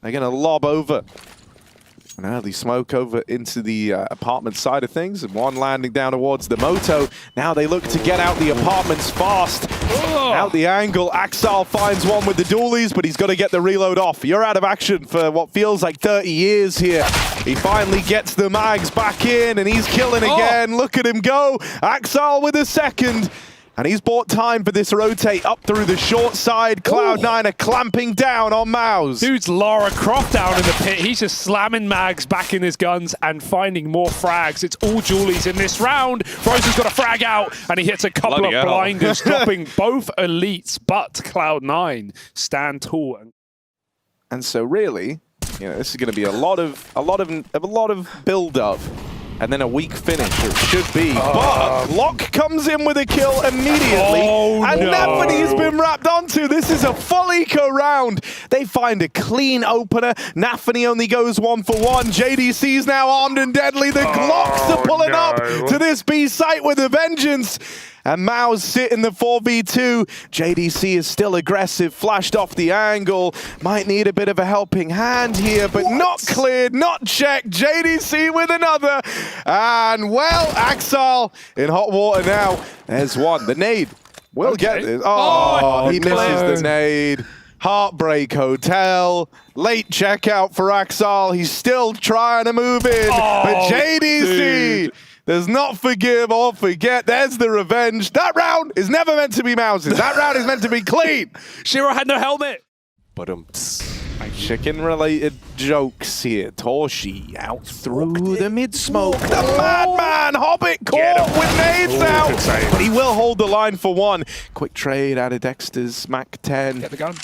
They're going to lob over. An early smoke over into the apartment side of things, and one landing down towards the moto. Now they look to get out the apartments fast. Out the angle, Axal finds one with the dualies, but he's got to get the reload off. You're out of action for what feels like 30 years here. He finally gets the mags back in, and he's killing again. Look at him go. Axal with a second. And he's bought time for this rotate up through the short side. Cloud9 are clamping down on MOUZ. Dude's Lara Croft down in the pit. He's just slamming mags back in his guns and finding more frags. It's all Julies in this round. Frozen's got a frag out, and he hits a couple of blinders, dropping both elites. But Cloud9 stand tall. And so really, you know, this is going to be a lot of build-up. And then a weak finish, it should be. But Lock comes in with a kill immediately. And NaVi's been wrapped onto. This is a full eco round. They find a clean opener. NaVi only goes 1 for 1. JDC's now armed and deadly. The Glocks are pulling up to this B site with a vengeance. And MOUZ sit in the 4v2. JDC is still aggressive, flashed off the angle. Might need a bit of a helping hand here, but not cleared, not checked. JDC with another. And, well, Axal in hot water now. There's one. The nade will get this. Oh, he misses the nade. Heartbreak Hotel. Late checkout for Axal. He's still trying to move in. But JDC... does not forgive or forget. There's the revenge. That round is never meant to be MOUZ's. That round is meant to be clean. Shiro had no helmet. But chicken-related jokes here. Torshi out through the mid-smoke. The madman Hobbit caught with nades out. But he will hold the line for one. Quick trade out of Dexter's Mac 10. Get the gun.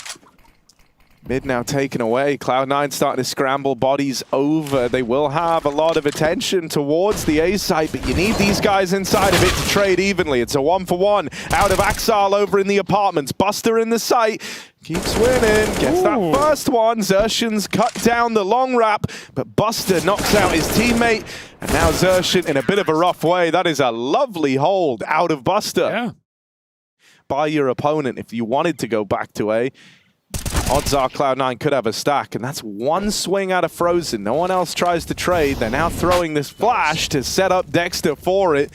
Mid now taken away. Cloud9 starting to scramble bodies over. They will have a lot of attention towards the A site, but you need these guys inside of it to trade evenly. It's a 1 for 1 out of Axal over in the apartments. Buster in the site. Keeps winning. Gets that first one. Xerxion's cut down the long wrap, but Buster knocks out his teammate. And now Xerxion in a bit of a rough way. That is a lovely hold out of Buster. Yeah. By your opponent if you wanted to go back to A. Odds are Cloud9 could have a stack, and that's one swing out of Frozen. No one else tries to trade. They're now throwing this flash to set up Dexter for it.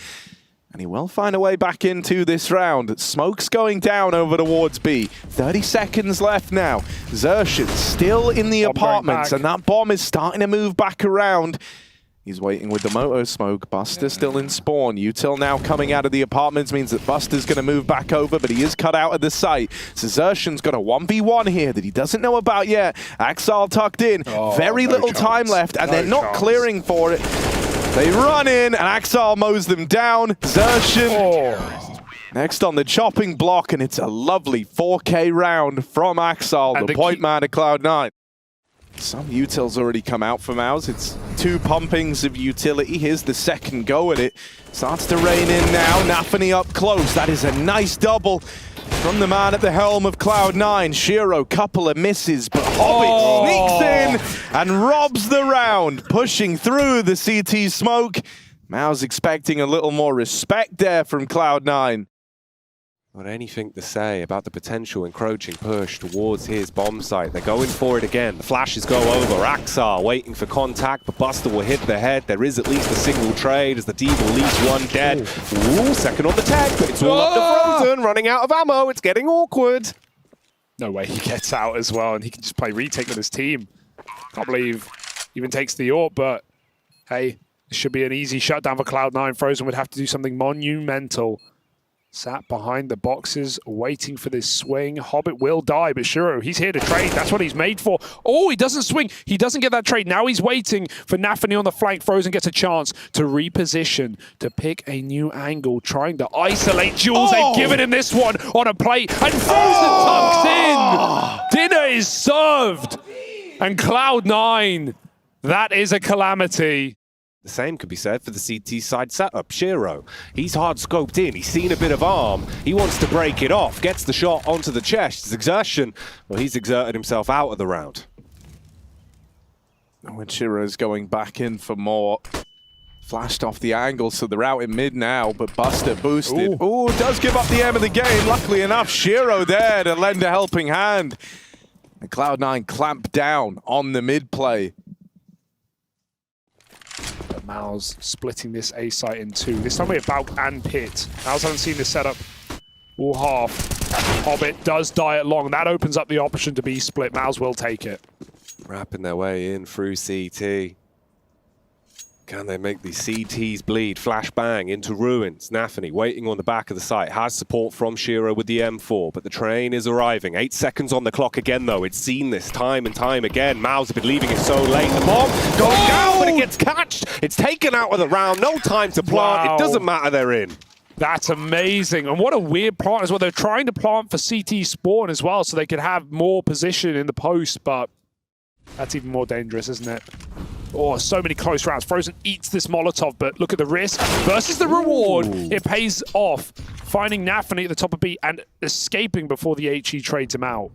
And he will find a way back into this round. Smoke's going down over towards B. 30 seconds left now. Xerxion still in the apartments, and that bomb is starting to move back around. He's waiting with the moto smoke. Buster still in spawn. Util now coming out of the apartments means that Buster's going to move back over, but he is cut out of the site. So Xerxion's got a 1v1 here that he doesn't know about yet. Axal tucked in. Very little time left, and they're not clearing for it. They run in, and Axal mows them down. Xerxion next on the chopping block, and it's a lovely 4K round from Axal, the point man of Cloud9. Some utils already come out for MOUZ. It's 2 pumpings of utility. Here's the second go at it. Starts to rain in now. NaVi up close. That is a nice double from the man at the helm of Cloud9. Shiro, couple of misses, but Hobbit sneaks in and robs the round, pushing through the CT smoke. MOUZ expecting a little more respect there from Cloud9. Not anything to say about the potential encroaching push towards his bomb site. They're going for it again. The flashes go over. Axal waiting for contact, but Buster will hit the head. There is at least a single trade as the Devil leaves one dead. Ooh, second on the tag, but it's all up to Frozen. Running out of ammo. It's getting awkward. No way he gets out as well, and he can just play retake with his team. Can't believe he even takes the AWP, but hey, it should be an easy shutdown for Cloud9. Frozen would have to do something monumental. Sat behind the boxes, waiting for this swing. Hobbit will die, but Shiro, he's here to trade. That's what he's made for. Oh, he doesn't swing. He doesn't get that trade. Now he's waiting for NaVi on the flank. Frozen gets a chance to reposition, to pick a new angle, trying to isolate Jules. They've given him this one on a plate, and Frozen tucks in. Dinner is served. And Cloud9, that is a calamity. The same could be said for the CT side setup. Shiro, he's hard scoped in. He's seen a bit of arm. He wants to break it off. Gets the shot onto the chest. His exertion. Well, he's exerted himself out of the round. When Shiro's going back in for more. Flashed off the angle, so they're out in mid now, but Buster boosted. Ooh, does give up the aim of the game. Luckily enough, Shiro there to lend a helping hand. And Cloud9 clamp down on the mid play. But MOUZ splitting this A site in two. This time we have Balk and Pit. MOUZ haven't seen this setup all half. Hobbit does die at long. That opens up the option to be split. MOUZ will take it. Wrapping their way in through CT. Can they make these CTs bleed? Flash bang into ruins. NaVi waiting on the back of the site. Has support from Shiro with the M4, but the train is arriving. 8 seconds on the clock again, though. It's seen this time and time again. MOUZ have been leaving it so late. The bomb going down, but it gets catched. It's taken out of the round. No time to plant. Wow. It doesn't matter, they're in. That's amazing. And what a weird plant as well. They're trying to plant for CT spawn as well so they could have more position in the post, but that's even more dangerous, isn't it? Oh, so many close rounds. Frozen eats this Molotov, but look at the risk versus the reward. Ooh. It pays off. Finding NaVi at the top of B and escaping before the HE trades him out.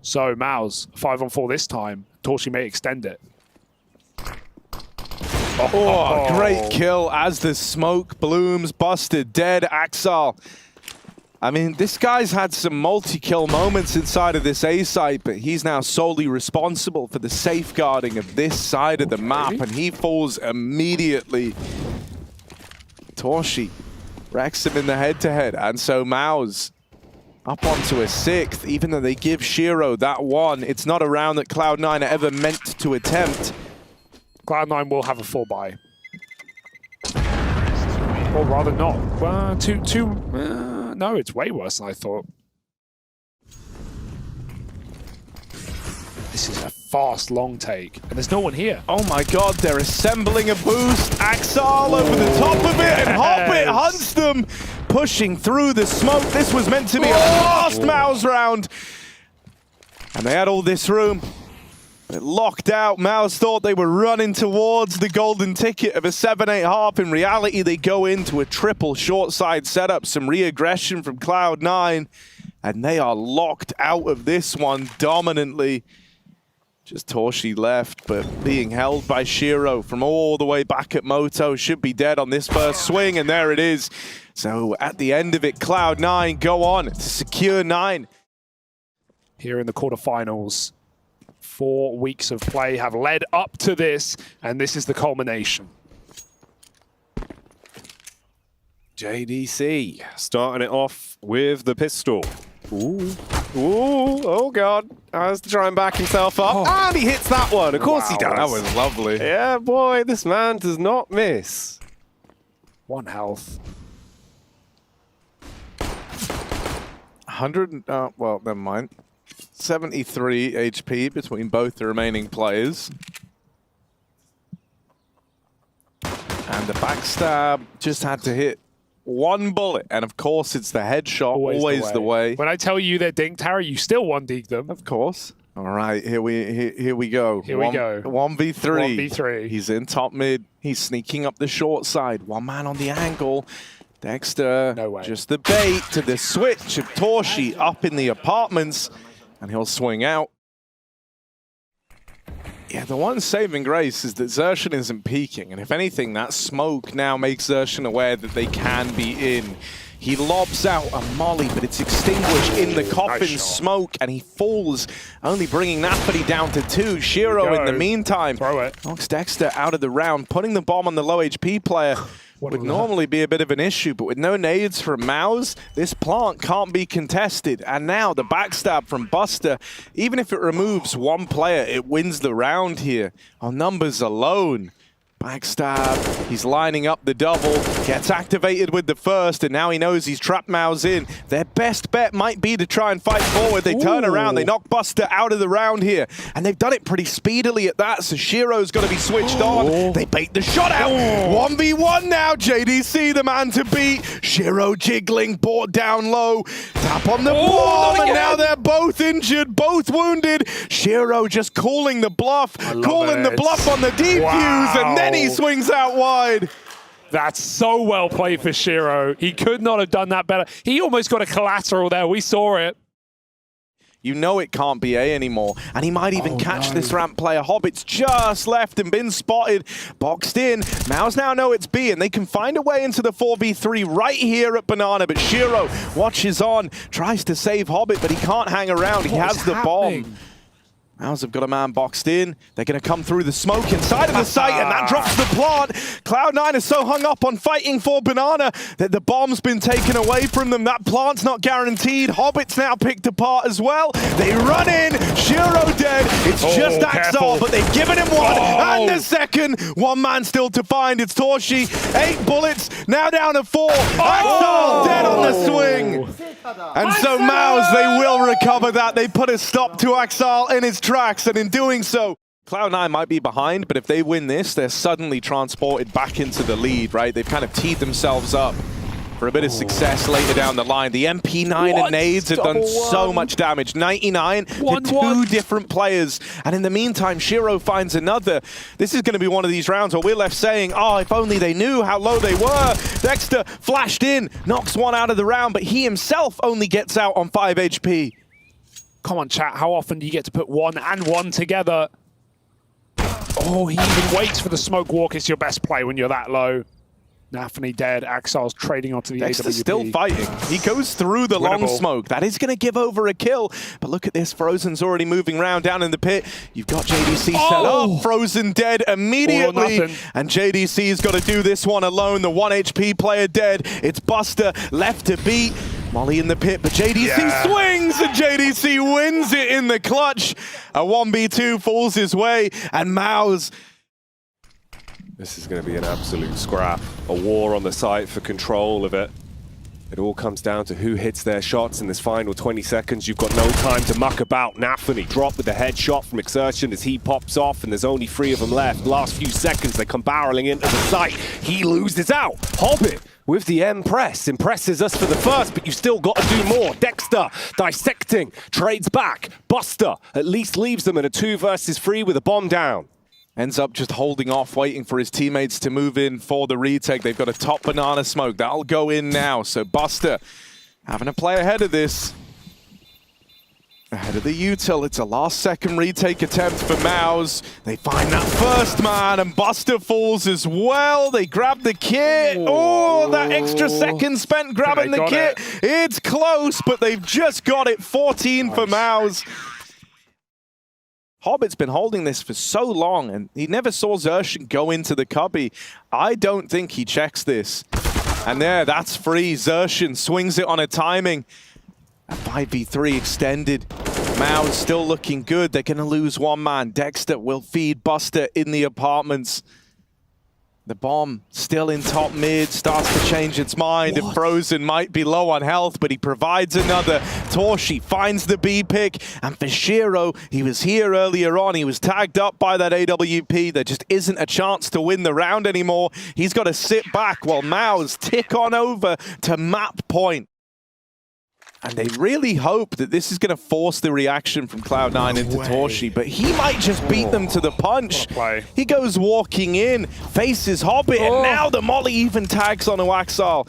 So MOUZ, 5-on-4 this time. Torchy may extend it. Oh, great kill as the smoke blooms. Busted, dead, Axel. I mean, this guy's had some multi-kill moments inside of this A site, but he's now solely responsible for the safeguarding of this side of the map, and he falls immediately. Torchy wrecks him in the head-to-head, and so MOUZ up onto a 6th, even though they give Shiro that one. It's not a round that Cloud9 are ever meant to attempt. Cloud9 will have a 4-buy. Or rather not. No, it's way worse than I thought. This is a fast, long take. And there's no one here. Oh my god, they're assembling a boost. Axel over the top of it, and Hobbit hunts them, pushing through the smoke. This was meant to be a fast MOUZ round. And they had all this room. It locked out. MOUZ thought they were running towards the golden ticket of a 7-8 half. In reality, they go into a triple short side setup. Some re-aggression from Cloud9. And they are locked out of this one dominantly. Just Torchy left, but being held by Shiro from all the way back at Moto. Should be dead on this first swing, and there it is. So at the end of it, Cloud9 go on to secure 9. Here in the quarterfinals. 4 weeks of play have led up to this, and this is the culmination. JDC starting it off with the pistol. Ooh, oh god. Has to try and back himself up. And he hits that one. Of course he does. That was lovely. Yeah, boy, this man does not miss. 1 health. 100, well, never mind. 73 HP between both the remaining players. And the backstab just had to hit 1 bullet. And of course, it's the headshot, always the way. When I tell you they're dinked, Harry, you still 1-dig them. Of course. All right, here we go. Here we go. 1v3. 1v3. He's in top mid. He's sneaking up the short side. 1 man on the angle. Dexter, no way. Just the bait to the switch of Torchy up in the apartments. And he'll swing out. Yeah, the one saving grace is that Xerxon isn't peeking. And if anything, that smoke now makes Xerxon aware that they can be in. He lobs out a molly, but it's extinguished in the coffin smoke, and he falls, only bringing NaVi down to 2. Shiro, in the meantime, knocks Dexter out of the round, putting the bomb on the low HP player. Would normally be a bit of an issue, but with no nades from MOUZ, this plant can't be contested. And now the backstab from Buster, even if it removes 1 player, it wins the round here on numbers alone. Backstab, he's lining up the double, gets activated with the first, and now he knows he's trapped MOUZ in. Their best bet might be to try and fight forward. They turn around, they knock Buster out of the round here, and they've done it pretty speedily at that, so Shiro's got to be switched on. They bait the shot out. 1v1 now, JDC the man to beat. Shiro jiggling, brought down low. Tap on the bomb, and now they're both injured, both wounded. Shiro just calling the bluff, calling the bluff on the defuse, and then he swings out wide. That's so well played for Shiro. He could not have done that better. He almost got a collateral there. We saw it. You know it can't be A anymore. And he might even catch this ramp player. Hobbit's just left and been spotted. Boxed in. MOUZ now know it's B, and they can find a way into the 4v3 right here at Banana. But Shiro watches on, tries to save Hobbit, but he can't hang around. He has the bomb. MOUZ have got a man boxed in. They're going to come through the smoke inside of the site, and that drops the plant. Cloud9 is so hung up on fighting for Banana that the bomb's been taken away from them. That plant's not guaranteed. Hobbit's now picked apart as well. They run in. Shiro dead. It's just Axel, but they've given him one. And the second. One man still to find. It's Torshi. 8 bullets. Now down to 4. Axel dead on the swing. And so MOUZ, they will recover that. They put a stop to Axel in his tracks, and in doing so, Cloud9 might be behind, but if they win this, they're suddenly transported back into the lead, right? They've kind of teed themselves up for a bit of success later down the line. The MP9 and nades have done so much damage. 99 to 2 different players. And in the meantime, Shiro finds another. This is going to be one of these rounds where we're left saying, oh, if only they knew how low they were. Dexter flashed in, knocks one out of the round, but he himself only gets out on 5 HP. Come on, chat. How often do you get to put 1 and 1 together? Oh, he even waits for the smoke walk. It's your best play when you're that low. NaVi dead. Axel's trading onto the Dexter's AWP. still fighting. He goes through the long smoke. That is going to give over a kill. But look at this. Frozen's already moving around down in the pit. You've got JDC set up. Frozen dead immediately. And JDC's got to do this one alone. The 1 HP player dead. It's Buster left to beat. Molly in the pit, but JDC swings, and JDC wins it in the clutch. A 1v2 falls his way, and MOUZ. This is going to be an absolute scrap. A war on the site for control of it. It all comes down to who hits their shots in this final 20 seconds. You've got no time to muck about. NaVi dropped with a headshot from Exertion as he pops off, and there's only 3 of them left. Last few seconds, they come barreling into the site. He loses out. Hobbit with the M press impresses us for the first, but you've still got to do more. Dexter dissecting, trades back. Buster at least leaves them in a 2 versus 3 with a bomb down. Ends up just holding off, waiting for his teammates to move in for the retake. They've got a top banana smoke. That'll go in now. So Buster having to play ahead of this. Ahead of the util. It's a last-second retake attempt for MOUZ. They find that first man, and Buster falls as well. They grab the kit. Oh, that extra second spent grabbing the kit. It's close, but they've just got it. 14 for MOUZ. Hobbit's been holding this for so long, and he never saw Xerxes go into the cubby. I don't think he checks this. And there, that's free. Xerxes swings it on a timing. A 5v3 extended. MOUZ still looking good. They're going to lose 1 man. Dexter will feed Buster in the apartments. The bomb still in top mid, starts to change its mind, and Frozen might be low on health, but he provides another. Torshi finds the B pick, and for Shiro, he was here earlier on. He was tagged up by that AWP. There just isn't a chance to win the round anymore. He's got to sit back while MOUZ tick on over to map point. And they really hope that this is going to force the reaction from Cloud9 into Torshi, but he might just beat them to the punch. He goes walking in, faces Hobbit, and now the molly even tags on Axel.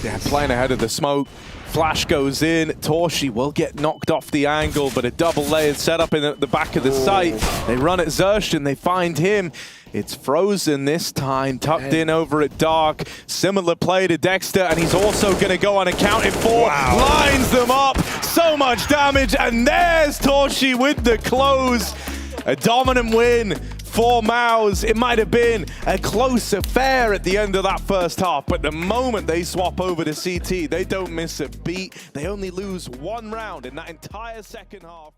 Yeah, playing ahead of the smoke. Flash goes in, Torshi will get knocked off the angle, but a double layered setup in the back of the site. They run at Xerxes, they find him. It's Frozen this time, tucked in over at Dark. Similar play to Dexter, and he's also going to go unaccounted for. Lines them up, so much damage, and there's Torshi with the close. A dominant win for MOUZ. It might have been a close affair at the end of that first half, but the moment they swap over to CT, they don't miss a beat. They only lose 1 round in that entire second half.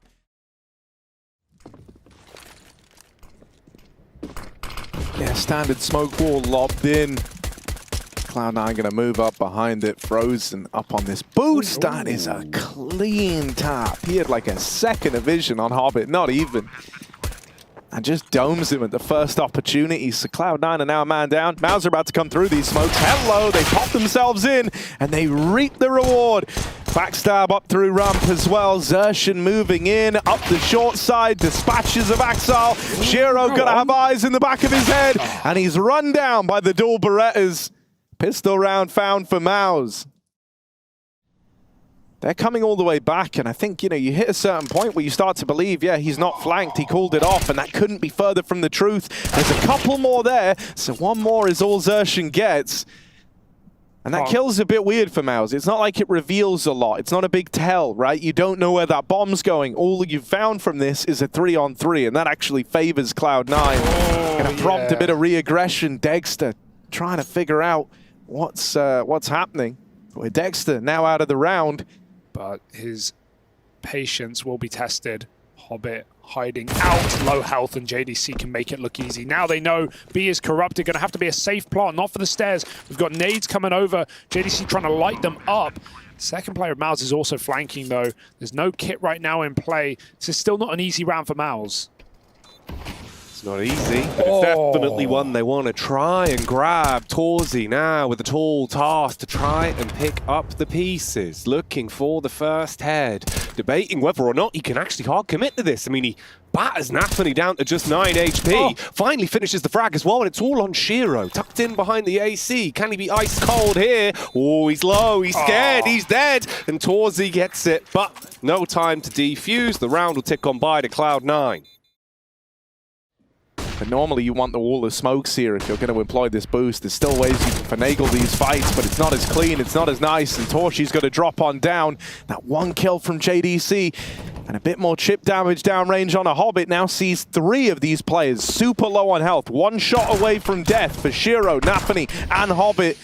Yeah, standard smoke wall lobbed in. Cloud9 going to move up behind it. Frozen up on this boost. That is a clean tap. He had like a second of vision on Hobbit, not even. And just domes him at the first opportunity. So Cloud9 are now a man down. MOUZ are about to come through these smokes. Hello, they pop themselves in, and they reap the reward. Backstab up through ramp as well. Xerxes moving in, up the short side, dispatches of Axel. Shiro gotta have eyes in the back of his head, and he's run down by the dual Berettas. Pistol round found for MOUZ. They're coming all the way back, and I think, you know, you hit a certain point where you start to believe, yeah, he's not flanked, he called it off, and that couldn't be further from the truth. There's a couple more there, so 1 more is all Xerxes gets. And that kill's a bit weird for MOUZ. It's not like it reveals a lot. It's not a big tell, right? You don't know where that bomb's going. All you've found from this is a 3-on-3, and that actually favors Cloud9. Gonna prompt a bit of re-aggression. Dexter trying to figure out what's happening. With Dexter now out of the round. But his patience will be tested. Hobbit hiding out, low health, and JDC can make it look easy. Now they know B is corrupted, gonna have to be a safe plant, not for the stairs. We've got nades coming over, JDC trying to light them up. Second player of MOUZ is also flanking though. There's no kit right now in play. This is still not an easy round for MOUZ. It's not easy, but it's definitely one they want to try and grab. Torzi now with a tall task to try and pick up the pieces. Looking for the first head. Debating whether or not he can actually hard commit to this. I mean, he batters NaVi down to just 9 HP. Finally finishes the frag as well, and it's all on Shiro. Tucked in behind the AC. Can he be ice cold here? Oh, he's low. He's scared. He's dead. And Torzi gets it, but no time to defuse. The round will tick on by to Cloud9. But normally you want the wall of smokes here if you're going to employ this boost. There's still ways you can finagle these fights, but it's not as clean, it's not as nice, and Torshi's got to drop on down. That one kill from JDC and a bit more chip damage downrange on a Hobbit now sees 3 of these players super low on health. One shot away from death for Shiro, NaVi, and Hobbit.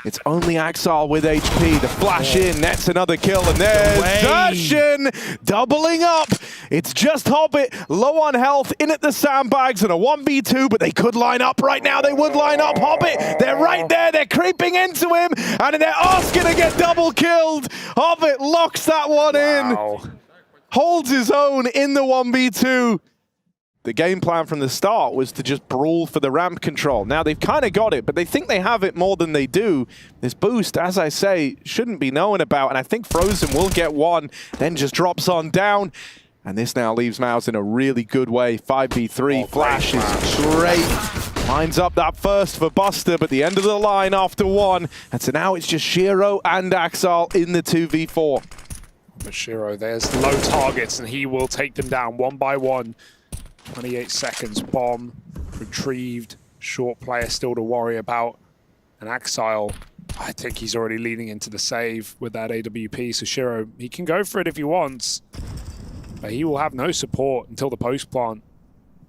It's only Axal with HP. The flash in, nets another kill, and there's Zershin doubling up. It's just Hobbit, low on health, in at the sandbags, and a 1v2, but they could line up right now. They would line up. Hobbit, they're right there. They're creeping into him, and they're asking to get double killed. Hobbit locks that one in. Holds his own in the 1v2. The game plan from the start was to just brawl for the ramp control. Now they've kind of got it, but they think they have it more than they do. This boost, as I say, shouldn't be known about, and I think Frozen will get one, then just drops on down. And this now leaves MOUZ in a really good way. 5v3, Flash is great. Lines up that first for Buster, but the end of the line after one. And so now it's just Shiro and Axal in the 2v4. But Shiro, there's low targets, and he will take them down one by one. 28 seconds, bomb retrieved, short player still to worry about. And Axile, I think he's already leaning into the save with that AWP, so Shiro, he can go for it if he wants, but he will have no support until the post plant.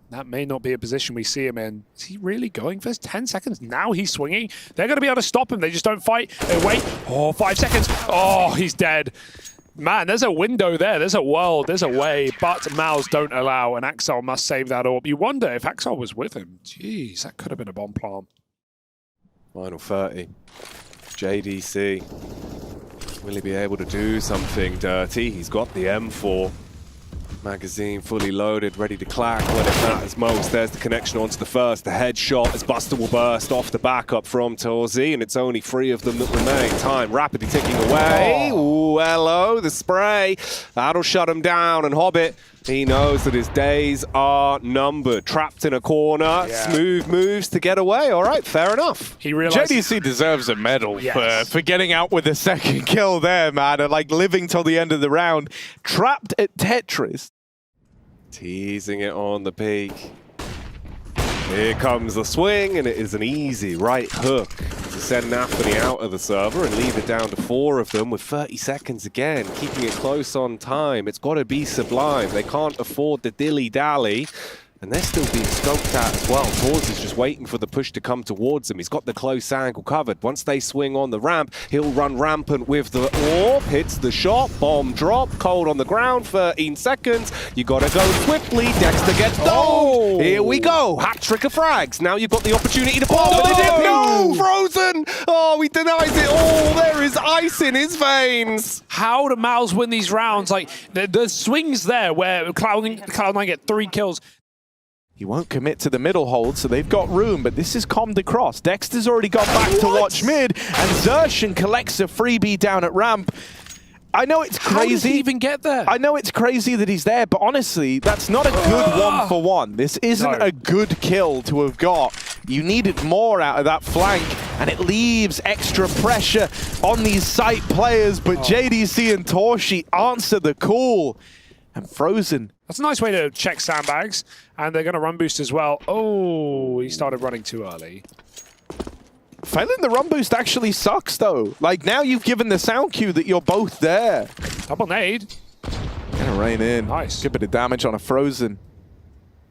That may not be a position we see him in. Is he really going for this? 10 seconds, now he's swinging. They're gonna be able to stop him, they just don't fight. They wait, 5 seconds, he's dead. Man, there's a window there, there's a world, there's a way, but MOUZ don't allow, and Axel must save that orb. You wonder if Axel was with him. Jeez, that could have been a bomb plant. Final 30. JDC. Will he be able to do something dirty? He's got the M4. Magazine fully loaded, ready to clack when it matters most. There's the connection onto the first, the headshot as Buster will burst off the backup from Torzi, and it's only 3 of them that remain. Time rapidly ticking away. Ooh, hello, the spray. That'll shut him down, and Hobbit, he knows that his days are numbered. Trapped in a corner, smooth moves to get away. All right, fair enough. He realized JDC deserves a medal for getting out with a second kill there, man, and like living till the end of the round. Trapped at Tetris. Teasing it on the peak. Here comes the swing, and it is an easy right hook to send NaVi out of the server and leave it down to 4 of them with 30 seconds again, keeping it close on time. It's got to be Sublime. They can't afford the dilly-dally. And they're still being scoped at as well. Torz is just waiting for the push to come towards him. He's got the close angle covered. Once they swing on the ramp, he'll run rampant with the orb. Hits the shot, bomb drop, cold on the ground, 13 seconds. You gotta go swiftly. Dexter gets domed. Here we go. Hat trick of frags. Now you've got the opportunity to bomb. But they didn't. No! Frozen! Oh, he denies it all. There is ice in his veins. How do MOUZ win these rounds? Like, the swings there where Cloud9 get 3 kills. He won't commit to the middle hold, so they've got room, but this is commed across. Dexter's already got back to watch mid, and Zershin collects a freebie down at ramp. I know it's crazy. How does he even get there? I know it's crazy that he's there, but honestly, that's not a good 1-for-1. This isn't a good kill to have got. You needed more out of that flank, and it leaves extra pressure on these site players, but JDC and Torshi answer the call. And Frozen. That's a nice way to check sandbags, and they're going to run boost as well. Oh, he started running too early. Failing the run boost actually sucks, though. Like, now you've given the sound cue that you're both there. Double nade. Gonna rain in. Nice. Good bit of damage on a Frozen.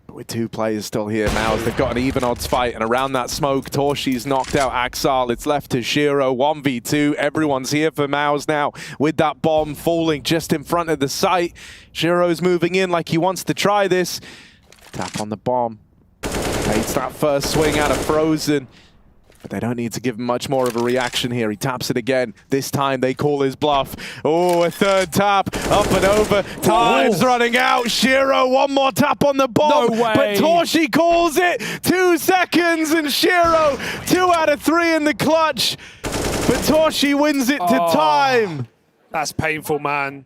But with 2 players still here now, they've got an even odds fight, and around that smoke, Torshi's knocked out Axal. It's left to Shiro, 1v2. Everyone's here for MOUZ now, with that bomb falling just in front of the site. Shiro's moving in like he wants to try this. Tap on the bomb. Hates that first swing out of Frozen. But they don't need to give him much more of a reaction here. He taps it again. This time they call his bluff. Oh, a third tap. Up and over. Time's running out. Shiro, one more tap on the bomb. No way. But Torshi calls it. 2 seconds and Shiro, 2 out of 3 in the clutch. But Torshi wins it to time. That's painful, man.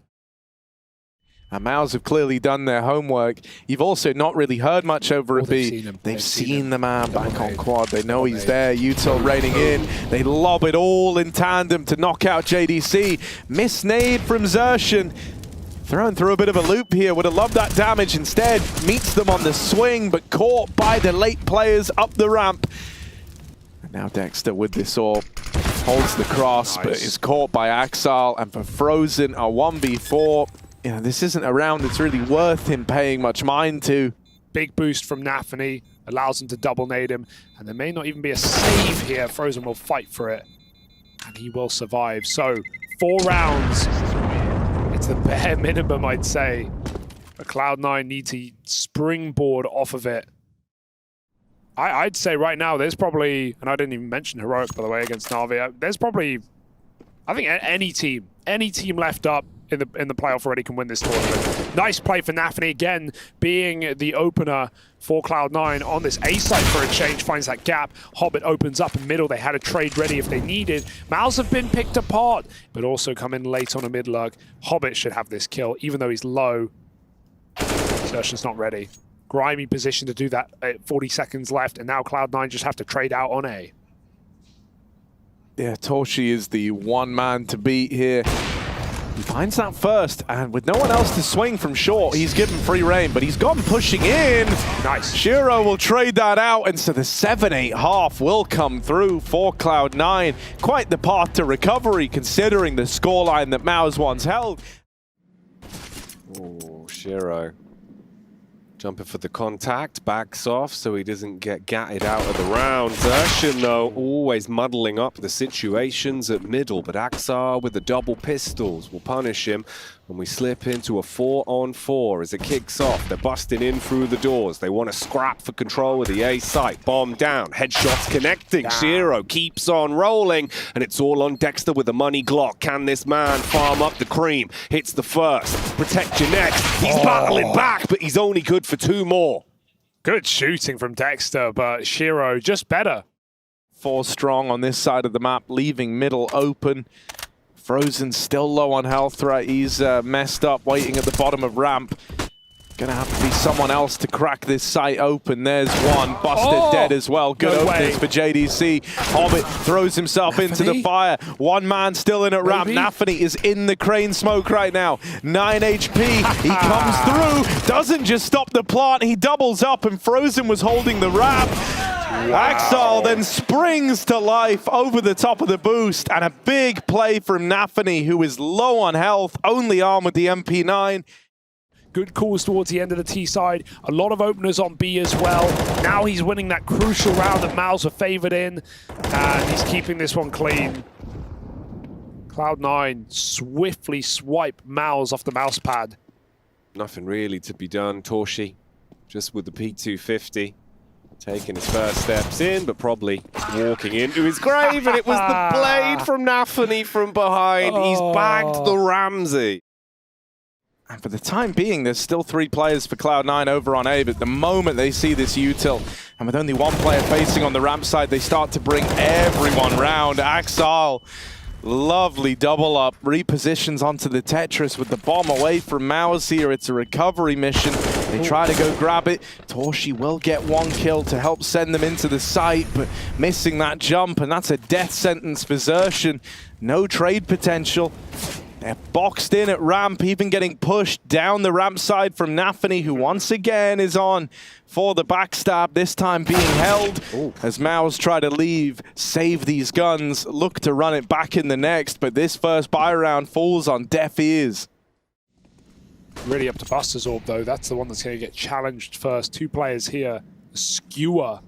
And MOUZ have clearly done their homework. You've also not really heard much over at B. They've seen seen the man back on quad. They know he's there. Util raining in. They lob it all in tandem to knock out JDC. Miss nade from Xerxan. Thrown through a bit of a loop here. Would have loved that damage. Instead, meets them on the swing, but caught by the late players up the ramp. And now Dexter with this orb holds the cross, but is caught by Axal. And for Frozen, a 1v4. You know, this isn't a round that's really worth him paying much mind to. Big boost from NaVi allows him to double nade him, and there may not even be a save here. Frozen will fight for it, and he will survive. So, 4 rounds. It's the bare minimum, I'd say. But Cloud9 need to springboard off of it. I'd say right now, there's probably, and I didn't even mention Heroic, by the way, against NaVi. There's probably, I think any team left up in the playoff already can win this tournament. Nice play for NaVi again, being the opener for Cloud9 on this A site for a change, finds that gap. Hobbit opens up in middle. They had a trade ready if they needed. MOUZ have been picked apart, but also come in late on a mid lurk. Hobbit should have this kill, even though he's low. Xerxan's not ready. Grimy position to do that at 40 seconds left, and now Cloud9 just have to trade out on A. Yeah, Torshi is the one man to beat here. He finds that first, and with no one else to swing from short, he's given free reign, but he's gone pushing in. Nice. Shiro will trade that out, and so the 7-8 half will come through for Cloud9. Quite the path to recovery, considering the scoreline that MOUZ once held. Oh, Shiro. Jumping for the contact, backs off so he doesn't get gatted out of the round. Xerxan, though, always muddling up the situations at middle, but Axar with the double pistols will punish him when we slip into a 4-on-4 as it kicks off. They're busting in through the doors. They want to scrap for control of the A site. Bomb down, headshots connecting. Shiro keeps on rolling, and it's all on Dexter with the money Glock. Can this man farm up the cream? Hits the first. Protect your next. He's battling back, but he's only good for 2 more. Good shooting from Dexter, but Shiro just better. 4 strong on this side of the map, leaving middle open. Frozen still low on health threat. He's messed up, waiting at the bottom of ramp. Gonna have to be someone else to crack this site open. There's one, busted dead as well. Good openings for JDC. Hobbit throws himself into the fire. One man still in at ramp. NaVi is in the crane smoke right now. 9 HP. He comes through, doesn't just stop the plant, he doubles up, and Frozen was holding the ramp. Axal then springs to life over the top of the boost, and a big play from NaVi, who is low on health, only armed with the MP9. Good calls towards the end of the T side. A lot of openers on B as well. Now he's winning that crucial round that MOUZ are favored in, and he's keeping this one clean. Cloud9 swiftly swipe MOUZ off the mouse pad. Nothing really to be done. Torshi just with the P250. Taking his first steps in, but probably walking into his grave, and it was the blade from NaVi from behind. He's bagged the Ramsey. And for the time being, there's still 3 players for Cloud9 over on A, but the moment they see this util, and with only 1 player facing on the ramp side, they start to bring everyone round. Axal, lovely double up, repositions onto the Tetris with the bomb away from MOUZ here. It's a recovery mission. They try to go grab it. Torshi will get 1 kill to help send them into the site, but missing that jump, and that's a death sentence for Xerxan. No trade potential. They're boxed in at ramp, even getting pushed down the ramp side from NaVi, who once again is on for the backstab, this time being held. Ooh. As MOUZ try to leave, save these guns, look to run it back in the next, but this first buy round falls on deaf ears. Really up to Buster's Orb, though. That's the one that's going to get challenged first. Two players here. Skewer.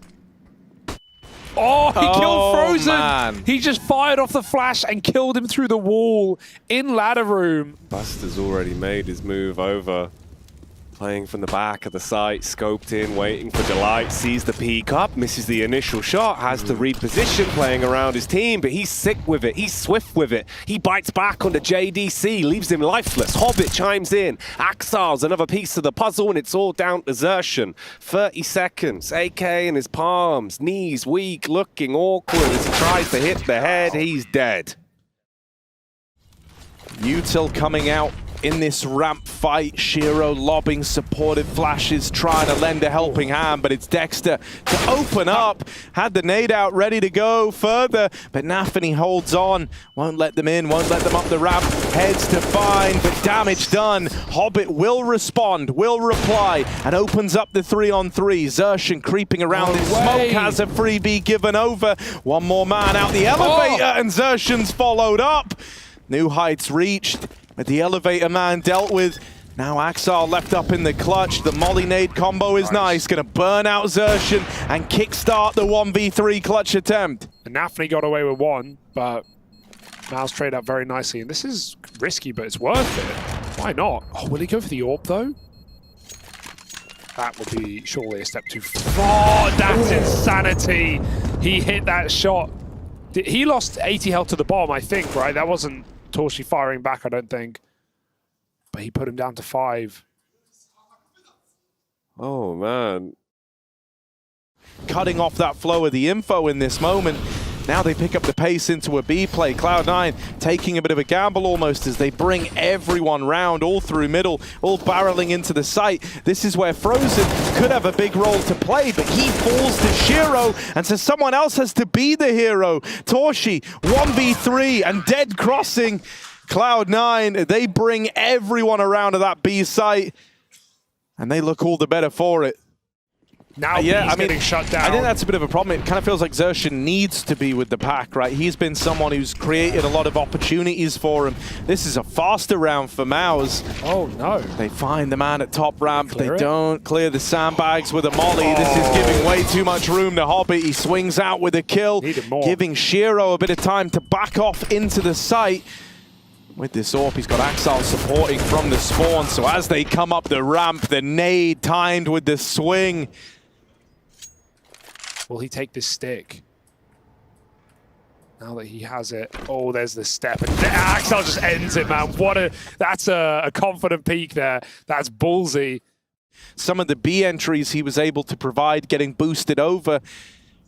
Oh, he killed Frozen! Man. He just fired off the flash and killed him through the wall in ladder room. Buster's already made his move over. Playing from the back of the site, scoped in, waiting for Delight, sees the peek up, misses the initial shot, has to reposition, playing around his team, but he's sick with it, he's swift with it. He bites back onto JDC, leaves him lifeless. Hobbit chimes in. Axar's another piece of the puzzle, and it's all down to Xertion. 30 seconds, AK in his palms, knees weak, looking awkward as he tries to hit the head. He's dead. Util coming out in this ramp fight. Shiro lobbing supportive flashes, trying to lend a helping hand, but it's Dexter to open up. Had the nade out ready to go further, but NaVi holds on. Won't let them in, won't let them up the ramp. Heads to find, but damage done. Hobbit will respond, will reply, and opens up the 3-on-3. Xertion creeping around in smoke, has a freebie given over. One more man out the elevator, and Xertion's followed up. New heights reached, but the elevator man dealt with. Now Axar left up in the clutch. The molly nade combo is nice. Gonna burn out Xertion and kickstart the 1v3 clutch attempt. And NaVi got away with one, but MOUZ trade up very nicely. And this is risky, but it's worth it. Why not? Oh, will he go for the AWP though? That would be surely a step too far. That's insanity. He hit that shot. He lost 80 health to the bomb, I think, right? That wasn't Torshi firing back, I don't think. But he put him down to 5. Oh, man. Cutting off that flow of the info in this moment. Now they pick up the pace into a B play. Cloud9 taking a bit of a gamble almost as they bring everyone round all through middle, all barreling into the site. This is where Frozen could have a big role to play, but he falls to Shiro, and so someone else has to be the hero. Torshi, 1v3 and dead crossing. Cloud9, they bring everyone around to that B site, and they look all the better for it. Now he's getting shut down. I think that's a bit of a problem. It kind of feels like Xertion needs to be with the pack, right? He's been someone who's created a lot of opportunities for him. This is a faster round for MOUZ. Oh, no. They find the man at top ramp. They don't clear the sandbags with a molly. Oh. This is giving way too much room to Hobbit. He swings out with a kill, giving Shiro a bit of time to back off into the site. With this AWP, he's got Axel supporting from the spawn. So as they come up the ramp, the nade timed with the swing. Will he take this stick? Now that he has it. Oh, there's the step. And Axel just ends it, man. That's a confident peek there. That's ballsy. Some of the B entries he was able to provide getting boosted over.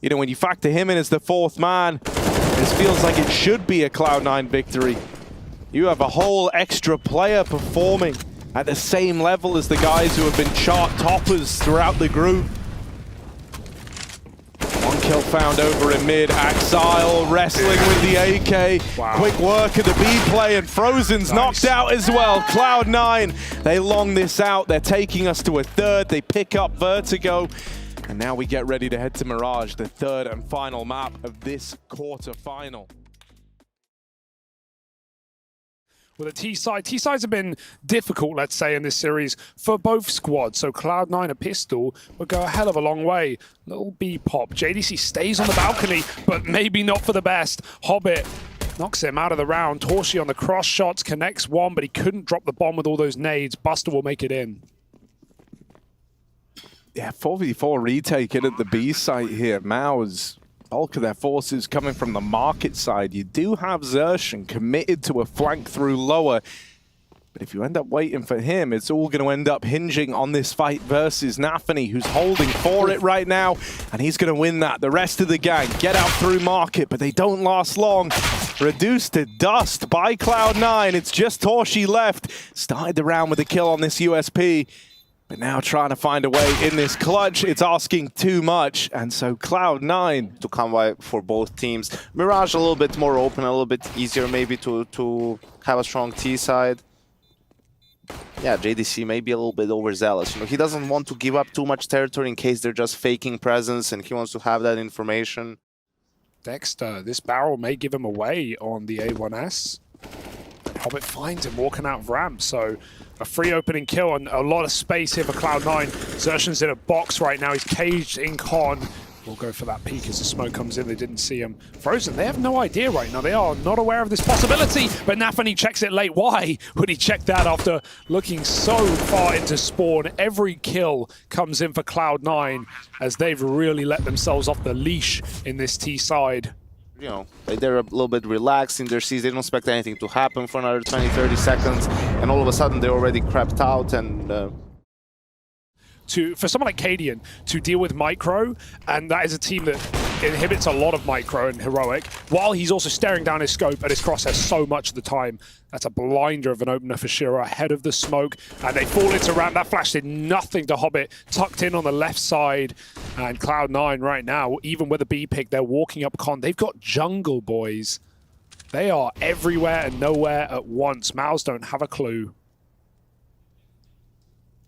You know, when you factor him in as the 4th man, this feels like it should be a Cloud9 victory. You have a whole extra player performing at the same level as the guys who have been chart toppers throughout the group. One kill found over in mid. Axile wrestling with the AK. Wow. Quick work of the B play, and Frozen's knocked out as well. Cloud9, they long this out. They're taking us to a 3rd. They pick up Vertigo. And now we get ready to head to Mirage, the 3rd and final map of this quarterfinal. Well, the T-sides have been difficult, let's say, in this series for both squads. So Cloud9, a pistol, would go a hell of a long way. Little B pop. JDC stays on the balcony, but maybe not for the best. Hobbit knocks him out of the round. Torshi on the cross shots, connects one, but he couldn't drop the bomb with all those nades. Buster will make it in. Yeah, 4v4 retake in at the B site here. MOUZ, bulk of their forces coming from the market side. You do have Xertion committed to a flank through lower, but if you end up waiting for him, it's all going to end up hinging on this fight versus NaVi, who's holding for it right now, and he's going to win that. The rest of the gang get out through market, but they don't last long. Reduced to dust by Cloud9. It's just Torshi left. Started the round with a kill on this USP. But now trying to find a way in this clutch, it's asking too much. And so Cloud9 to come by for both teams. Mirage a little bit more open, a little bit easier maybe to have a strong T side. Yeah, JDC may be a little bit overzealous. You know, he doesn't want to give up too much territory in case they're just faking presence, and he wants to have that information. Dexter, this barrel may give him away on the A1S. Hobbit finds him walking out of ramp, so a free opening kill and a lot of space here for Cloud9. Xertion's in a box right now, he's caged in con. We'll go for that peek as the smoke comes in, they didn't see him. Frozen, they have no idea right now, they are not aware of this possibility, but NaVi checks it late. Why would he check that after looking so far into spawn? Every kill comes in for Cloud9 as they've really let themselves off the leash in this T side. You know, they're a little bit relaxed in their seas. They don't expect anything to happen for another 20-30 seconds, and all of a sudden they already crept out. And for someone like Cadian to deal with micro, and that is a team that inhibits a lot of micro and heroic, while he's also staring down his scope and his crosshair so much of the time. That's a blinder of an opener for Shiro ahead of the smoke, and they fall into ramp. That flash did nothing to Hobbit, tucked in on the left side, and Cloud9 right now, even with a B pick, they're walking up con. They've got jungle, boys. They are everywhere and nowhere at once. MOUZ don't have a clue.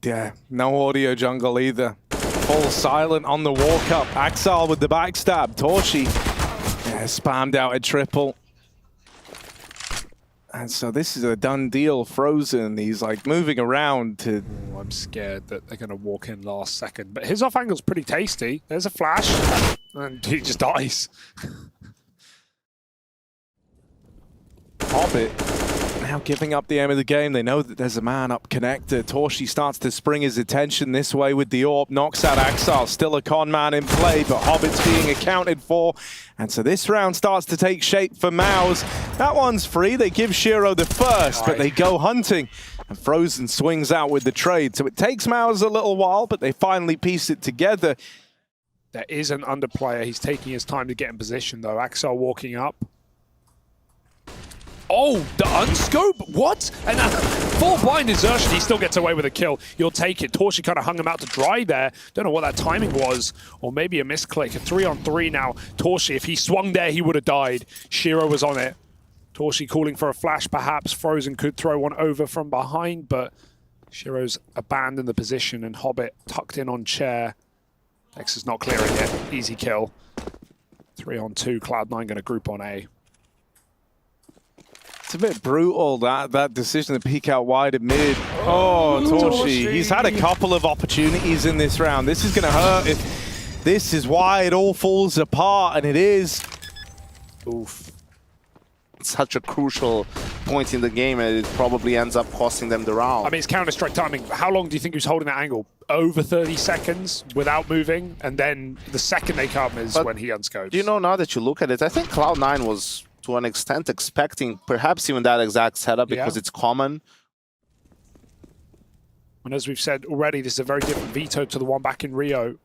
Yeah, no audio jungle either. Full silent on the walk up. Axal with the backstab. Torchy spammed out a triple. And so this is a done deal. Frozen, he's like moving around to... Oh, I'm scared that they're going to walk in last second. But his off angle's pretty tasty. There's a flash, and he just dies. Hobbit now giving up the aim of the game. They know that there's a man up connector. Torchy starts to spring his attention this way with the AWP. Knocks out Axal. Still a con man in play, but Hobbit's being accounted for. And so this round starts to take shape for MOUZ. That one's free. They give Shiro the first, but they go hunting. And Frozen swings out with the trade. So it takes MOUZ a little while, but they finally piece it together. There is an underplayer. He's taking his time to get in position, though. Axal walking up. Oh, the unscope? What? And full blind desertion, he still gets away with a kill. You'll take it. Torchy kind of hung him out to dry there. Don't know what that timing was. Or maybe a misclick. A 3-on-3 now. Torchy, if he swung there, he would have died. Shiro was on it. Torchy calling for a flash, perhaps. Frozen could throw one over from behind, but Shiro's abandoned the position, and Hobbit tucked in on chair. X is not clearing it. Easy kill. 3-on-2. Cloud9 going to group on A. It's a bit brutal, that decision to peek out wide at mid. Oh, Torchy. He's had a couple of opportunities in this round. This is going to hurt. If this is why it all falls apart, and it is. Oof. It's such a crucial point in the game, and it probably ends up costing them the round. I mean, it's Counter-Strike timing. How long do you think he was holding that angle? Over 30 seconds without moving, and then the second they come is when he unscopes. You know, now that you look at it, I think Cloud9 was, to an extent, expecting perhaps even that exact setup because it's common. And as we've said already, this is a very different veto to the one back in Rio.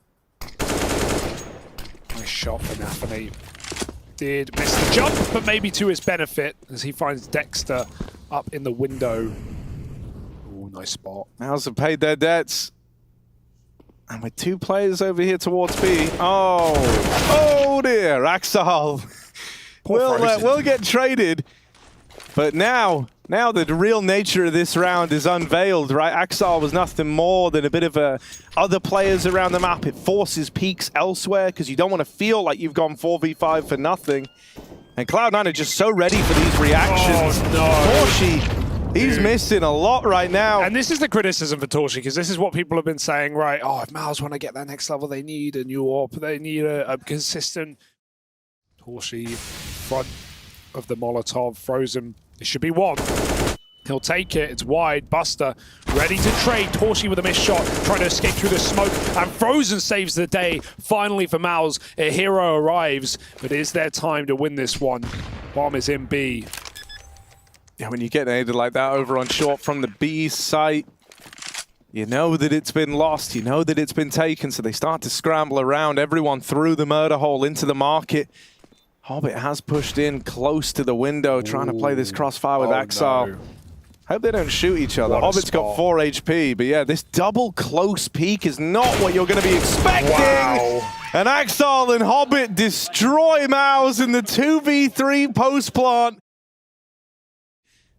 Nice shot for NaVi. Did miss the jump, but maybe to his benefit as he finds Dexter up in the window. Oh, nice spot. MOUZ have paid their debts. And with two players over here towards B. Oh dear, Axal. We'll get traded, but now the real nature of this round is unveiled, right? Axal was nothing more than a bit of other players around the map. It forces peaks elsewhere because you don't want to feel like you've gone 4v5 for nothing. And Cloud9 are just so ready for these reactions. Oh, no. Torchy, he's missing a lot right now. And this is the criticism for Torchy, because this is what people have been saying, right? Oh, if MOUZ want to get that next level, they need a new AWP. They need a consistent... Torchy, front of the Molotov, Frozen. It should be one. He'll take it. It's wide. Buster ready to trade. Torchy with a missed shot, trying to escape through the smoke. And Frozen saves the day. Finally for MOUZ, a hero arrives. But is there time to win this one? Bomb is in B. Yeah, when you get aided like that over on short from the B site, you know that it's been lost. You know that it's been taken. So they start to scramble around. Everyone through the murder hole into the market. Hobbit has pushed in close to the window, trying to play this crossfire with Axal. No. Hope they don't shoot each other. What a Hobbit's got spot. 4 HP, but yeah, this double close peek is not what you're going to be expecting. Wow. And Axal and Hobbit destroy MOUZ in the 2v3 post plant.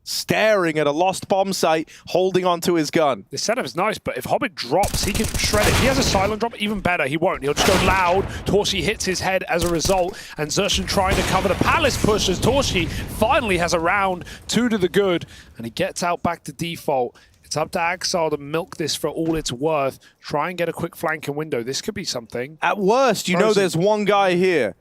Staring at a lost bomb site, holding onto his gun. The setup is nice, but if Hobbit drops, he can shred it. If he has a silent drop, even better. He won't. He'll just go loud. Torshi hits his head as a result, and Xerxen trying to cover the Palace push as Torshi finally has a round, 2 to the good, and he gets out back to default. It's up to Axal to milk this for all it's worth. Try and get a quick flanking window. This could be something. At worst, you know Frozen. there's one guy here.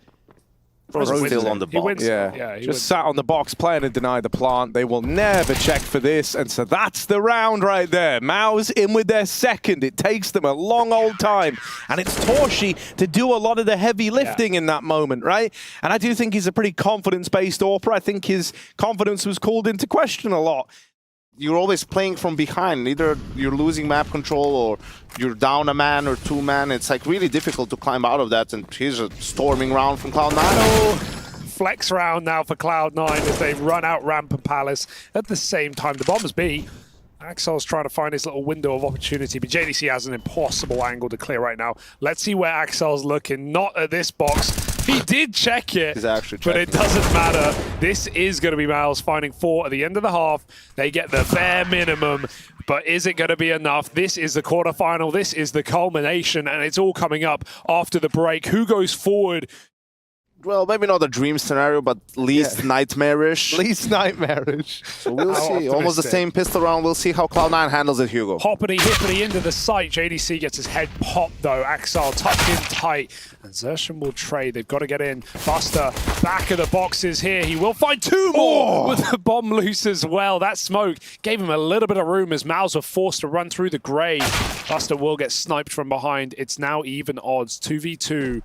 Frozen wins still it. on the He box. wins. Yeah, he just wins. sat on the box playing and deny the plant. They will never check for this, and so that's the round right there. MOUZ in with their second. It takes them a long old time, and it's Torshi to do a lot of the heavy lifting in that moment, right? And I do think he's a pretty confidence-based AWPer. I think his confidence was called into question a lot. You're always playing from behind. Either you're losing map control or you're down a man or 2 man. It's like really difficult to climb out of that. And here's a storming round from Cloud9. Flex round now for Cloud9 as they run out ramp and Palace. At the same time, the bombers B. Axel's trying to find his little window of opportunity, but JDC has an impossible angle to clear right now. Let's see where Axel's looking. Not at this box. He did check it, He's actually but it checking. doesn't matter. This is going to be MOUZ finding 4 at the end of the half. They get the bare minimum, but is it going to be enough? This is the quarterfinal. This is the culmination, and it's all coming up after the break. Who goes forward? Well, maybe not a dream scenario, but least nightmarish. Least nightmarish. So we'll How see. Almost the optimistic. same pistol round. We'll see how Cloud9 handles it, Hugo. Hoppity hippity into the site. JDC gets his head popped though. Axel tucked in tight. And Xerxen will trade. They've got to get in. Buster back of the boxes here. He will find 2 more with the bomb loose as well. That smoke gave him a little bit of room as MOUZ were forced to run through the grave. Buster will get sniped from behind. It's now even odds. 2v2.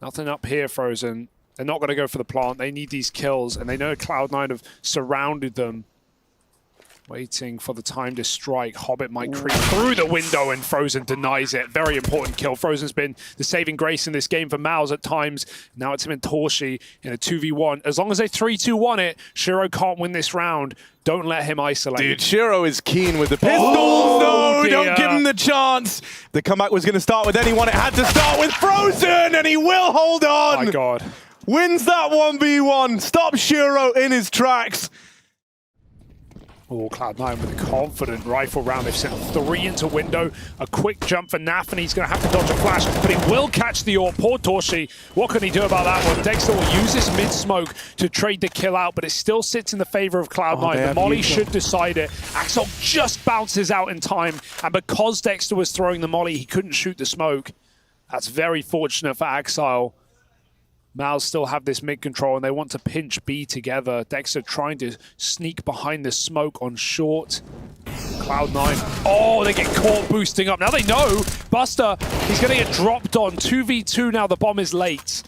Nothing up here, Frozen. They're not going to go for the plant. They need these kills, and they know Cloud9 have surrounded them. Waiting for the time to strike. Hobbit might creep through the window, and Frozen denies it. Very important kill. Frozen's been the saving grace in this game for MOUZ at times. Now it's him and Torshi in a 2v1. As long as they 3-2-1 it, Shiro can't win this round. Don't let him isolate. Dude, Shiro is keen with the pistols. No, don't dear. give him the chance. The comeback was going to start with anyone. It had to start with Frozen, and he will hold on. My God. Wins that 1v1. Stops Shiro in his tracks. Oh, Cloud9 with a confident rifle round. They've sent 3 into window. A quick jump for NaVi. He's going to have to dodge a flash, but he will catch the AWP. Poor Torshi. What can he do about that one? Dexter will use this mid-smoke to trade the kill out, but it still sits in the favor of Cloud9. The molly should decide it. Axel just bounces out in time, and because Dexter was throwing the molly, he couldn't shoot the smoke. That's very fortunate for Axel. MOUZ still have this mid control and they want to pinch B together. Dexter trying to sneak behind the smoke on short. Cloud9. Oh, they get caught boosting up. Now they know Buster, he's going to get dropped on. 2v2 now, the bomb is late.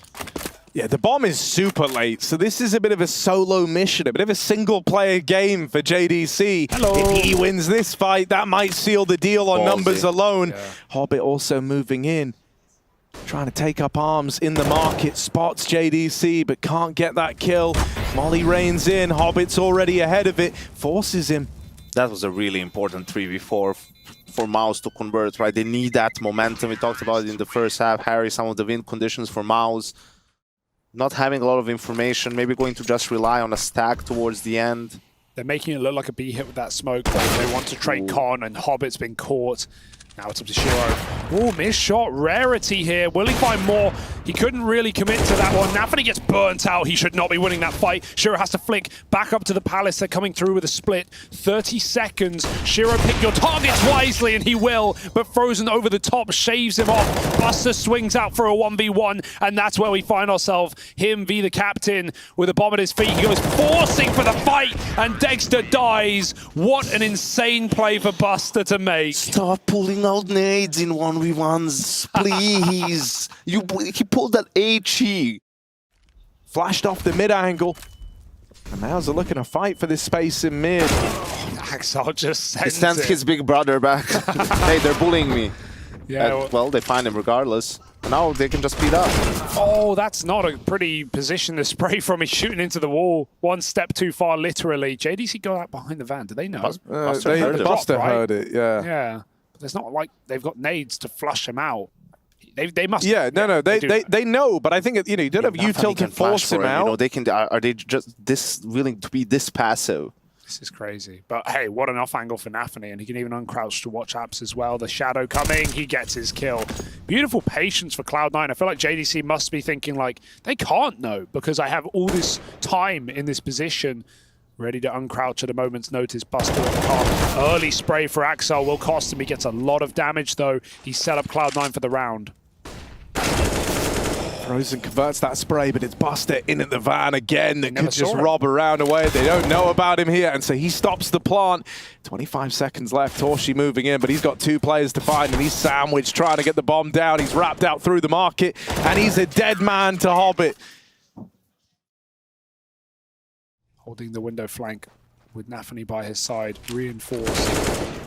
Yeah, the bomb is super late, so this is a bit of a solo mission, a bit of a single-player game for JDC. Hello. If he wins this fight, that might seal the deal on Ballsy. numbers alone. Yeah. Hobbit also moving in. Trying to take up arms in the market, spots JDC, but can't get that kill. Molly reigns in, Hobbit's already ahead of it, forces him. That was a really important 3v4 for MOUZ to convert, right? They need that momentum. We talked about it in the first half. Harry, some of the win conditions for MOUZ. Not having a lot of information, maybe going to just rely on a stack towards the end. They're making it look like a B hit with that smoke. They want to trade Con, and Hobbit's been caught. Now it's up to Shiro. Oh, missed shot. Rarity here. Will he find more? He couldn't really commit to that one. NaVi gets burnt out. He should not be winning that fight. Shiro has to flick back up to the Palace. They're coming through with a split. 30 seconds. Shiro, pick your targets wisely, and he will. But Frozen over the top shaves him off. Buster swings out for a 1v1, and that's where we find ourselves. Him v the captain with a bomb at his feet. He goes forcing for the fight, and Dexter dies. What an insane play for Buster to make. Stop pulling out nades in 1v1s, please. He pulled that HE. Flashed off the mid angle. And MOUZ are looking to fight for this space in mid. Axel just He sends sends it. his big brother back. Hey, they're bullying me. Yeah, Well, they find him regardless. Now they can just speed up. Oh, that's not a pretty position to spray from. He's shooting into the wall. One step too far, literally. JDC got out behind the van. Do they know? Buster heard it. Buster Right? heard it, yeah. Yeah. But it's not like they've got nades to flush him out. They must. Yeah, no, they know, but I think, you know, you don't have util to force him out. You know, they can. Are they just this willing to be this passive? This is crazy. But hey, what an off angle for NaVi, and he can even uncrouch to watch apps as well. The shadow coming, he gets his kill. Beautiful patience for Cloud9. I feel like JDC must be thinking like, they can't know because I have all this time in this position. Ready to uncrouch at a moment's notice. Buster at the car. Early spray for Axel will cost him. He gets a lot of damage though. He set up Cloud9 for the round. Frozen converts that spray, but it's Buster in at the van again that could just rob around away. They don't know about him here, and so he stops the plant. 25 seconds left, Torshi moving in, but he's got 2 players to find, and he's sandwiched trying to get the bomb down. He's wrapped out through the market, and he's a dead man to Hobbit. Holding the window flank with NaVi by his side, reinforced.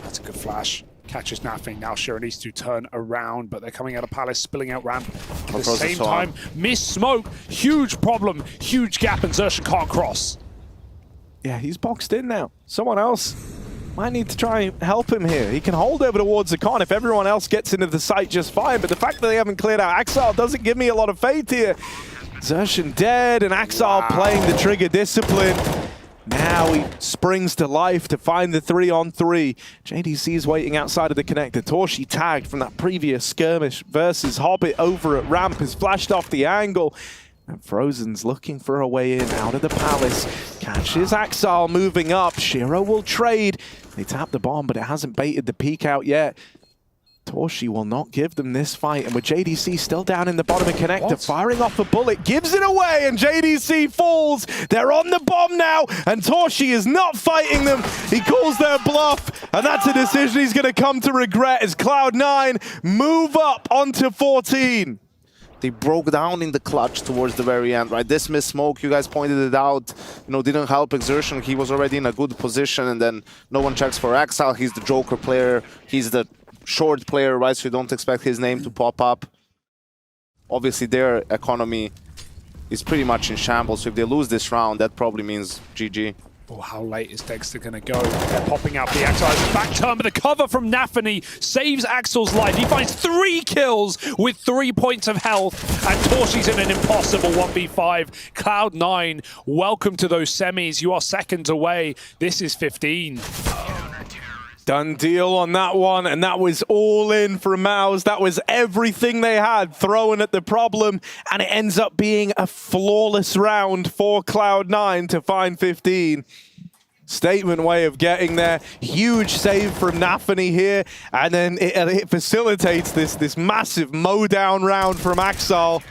That's a good flash. Catches NaVi. Now Shiro needs to turn around, but they're coming out of Palace, spilling out ramp. At the same time, miss smoke. Huge problem, huge gap, and Xerxes can't cross. Yeah, he's boxed in now. Someone else might need to try and help him here. He can hold over towards the con if everyone else gets into the site just fine, but the fact that they haven't cleared out Axel doesn't give me a lot of faith here. Xerxes dead, and Axel playing the trigger discipline. Now he springs to life to find the 3-on-3. JDC is waiting outside of the connector. Torshi tagged from that previous skirmish versus Hobbit over at ramp has flashed off the angle. And Frozen's looking for a way in out of the palace. Catches Axel moving up. Shiro will trade. They tap the bomb, but it hasn't baited the peek out yet. Torshi will not give them this fight, and with JDC still down in the bottom of connector, firing off a bullet, gives it away, and JDC falls. They're on the bomb now, and Torshi is not fighting them. He calls their bluff, and that's a decision he's going to come to regret as Cloud9 move up onto 14. They broke down in the clutch towards the very end, right? This missed smoke, you guys pointed it out, you know, didn't help Exertion. He was already in a good position, and then no one checks for Axel. He's the Joker player. He's the short player, right? So you don't expect his name to pop up. Obviously, their economy is pretty much in shambles. So if they lose this round, that probably means GG. Oh, how late is Dexter going to go? They're popping out the Axel. Back turn, but the cover from NaVi saves Axel's life. He finds 3 kills with 3 points of health, and Torshi's in an impossible 1v5. Cloud9, welcome to those semis. You are seconds away. This is 15. Done deal on that one, and that was all in for MOUZ. That was everything they had thrown at the problem, and it ends up being a flawless round for Cloud9 to find 15. Statement way of getting there. Huge save from NaVi here, and then it facilitates this massive mow-down round from Axel.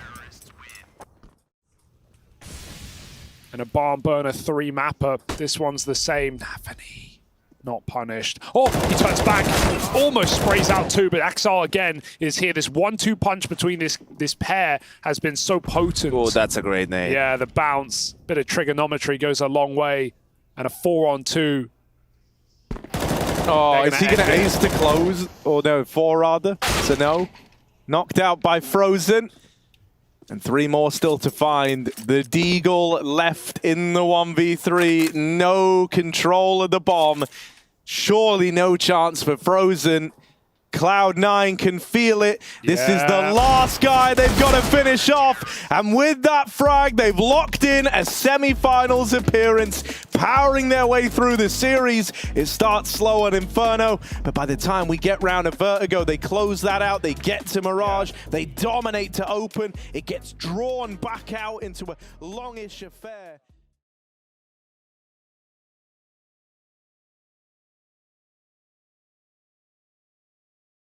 And a barn burner 3 mapper. This one's the same. NaVi. Not punished. Oh, he turns back. Almost sprays out 2, but Axel again is here. This 1-2 punch between this pair has been so potent. Oh, that's a great name. Yeah, the bounce. Bit of trigonometry goes a long way. And a 4-on-2. Oh, is he going to ace to close? Or no, 4 rather. So no. Knocked out by Frozen. And 3 more still to find. The Deagle left in the 1v3. No control of the bomb. Surely no chance for Frozen. Cloud9 can feel it. This is the last guy they've got to finish off. And with that frag, they've locked in a semi-finals appearance, powering their way through the series. It starts slow on Inferno, but by the time we get round to Vertigo, they close that out. They get to Mirage. They dominate to Open. It gets drawn back out into a longish affair.